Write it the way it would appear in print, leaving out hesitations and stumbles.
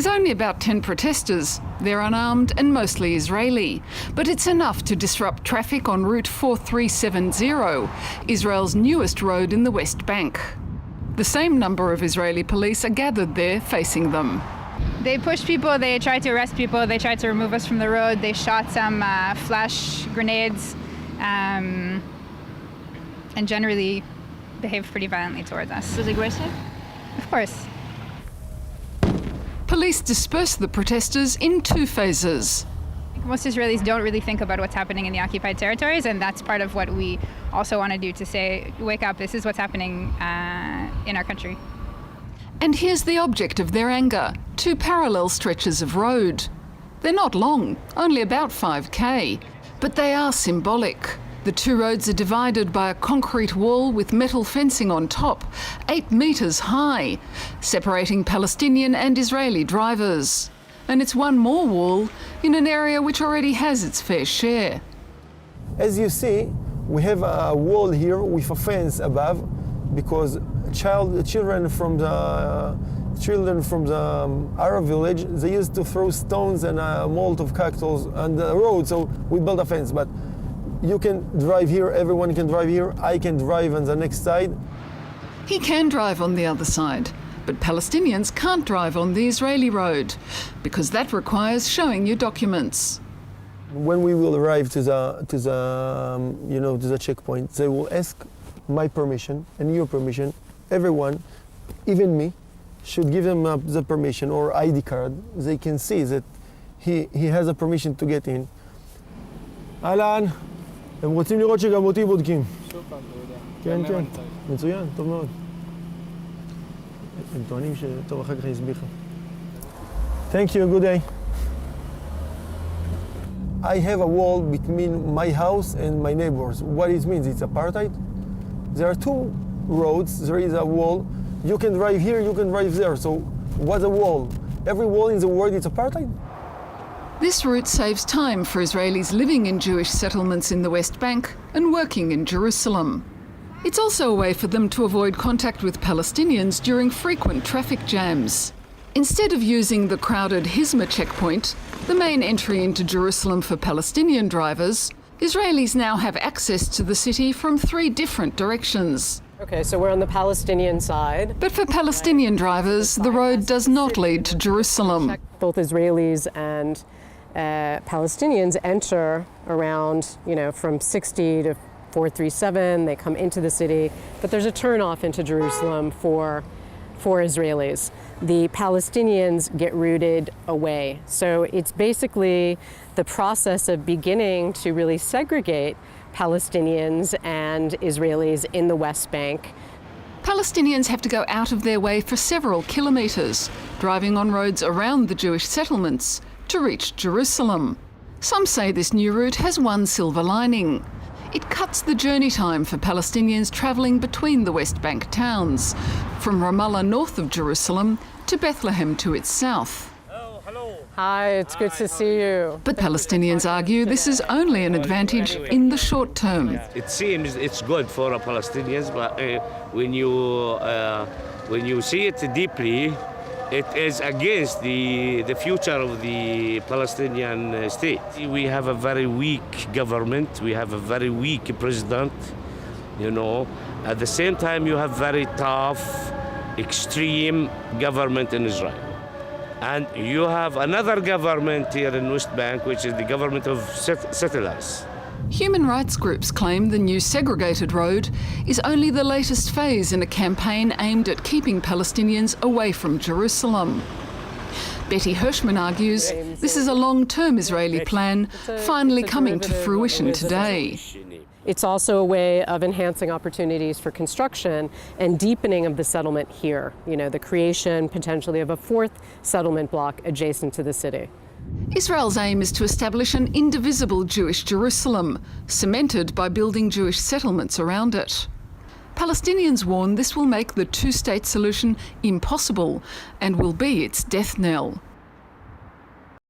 There's only about 10 protesters. They're unarmed and mostly Israeli. But it's enough to disrupt traffic on Route 4370, Israel's newest road in the West Bank. The same number of Israeli police are gathered there facing them. They pushed people, they tried to arrest people, they tried to remove us from the road, they shot some flash grenades, and generally behaved pretty violently towards us. Was it aggressive? Of course. Police dispersed the protesters in 2 phases. Most Israelis don't really think about what's happening in the occupied territories, and that's part of what we also want to do, to say, wake up, this is what's happening in our country. And here's the object of their anger, 2 parallel stretches of road. They're not long, only about 5K, but they are symbolic. The 2 roads are divided by a concrete wall with metal fencing on top, 8 metres high, separating Palestinian and Israeli drivers. And it's one more wall in an area which already has its fair share. As you see, we have a wall here with a fence above, because children from the Arab village, they used to throw stones and Molotov cocktails on the road, so we built a fence. But you can drive here, everyone can drive here, I can drive on the next side. He can drive on the other side, but Palestinians can't drive on the Israeli road, because that requires showing your documents. When we will arrive to the checkpoint, they will ask my permission and your permission. Everyone, even me, should give them the permission or ID card. They can see that he has a permission to get in. אהלן, הם רוצים לראות שגם אותי בודקים. שוב פעם, אתה יודע. כן, כן. מצוין, טוב מאוד. הם טוענים שטוב, אחר כך יסביך. Thank you, good day. I have a wall between my house and my neighbors. What it means, it's apartheid. There are 2 roads, there is a wall. You can drive here, you can drive there. So what's a wall? Every wall in the world is apartheid? This route saves time for Israelis living in Jewish settlements in the West Bank and working in Jerusalem. It's also a way for them to avoid contact with Palestinians during frequent traffic jams. Instead of using the crowded Hizma checkpoint, the main entry into Jerusalem for Palestinian drivers, Israelis now have access to the city from 3 different directions. Okay, so we're on the Palestinian side. But for Palestinian drivers, the road does not lead to Jerusalem. Both Israelis and Palestinians enter around, from 60 to 437. They come into the city, but there's a turnoff into Jerusalem for Israelis. The Palestinians get routed away. So it's basically the process of beginning to really segregate Palestinians and Israelis in the West Bank. Palestinians have to go out of their way for several kilometres, driving on roads around the Jewish settlements to reach Jerusalem. Some say this new route has one silver lining. It cuts the journey time for Palestinians travelling between the West Bank towns, from Ramallah north of Jerusalem to Bethlehem to its south. Hi, it's good to see you. But Palestinians argue this is only an advantage in the short term. It seems it's good for Palestinians, but when you see it deeply, it is against the future of the Palestinian state. We have a very weak government, we have a very weak president, At the same time, you have very tough, extreme government in Israel. And you have another government here in West Bank, which is the government of settlers. Human rights groups claim the new segregated road is only the latest phase in a campaign aimed at keeping Palestinians away from Jerusalem. Betty Hirschman argues this is a long-term Israeli plan finally coming to fruition today. It's also a way of enhancing opportunities for construction and deepening of the settlement here. The creation potentially of a 4th settlement block adjacent to the city. Israel's aim is to establish an indivisible Jewish Jerusalem, cemented by building Jewish settlements around it. Palestinians warn this will make the 2-state solution impossible and will be its death knell.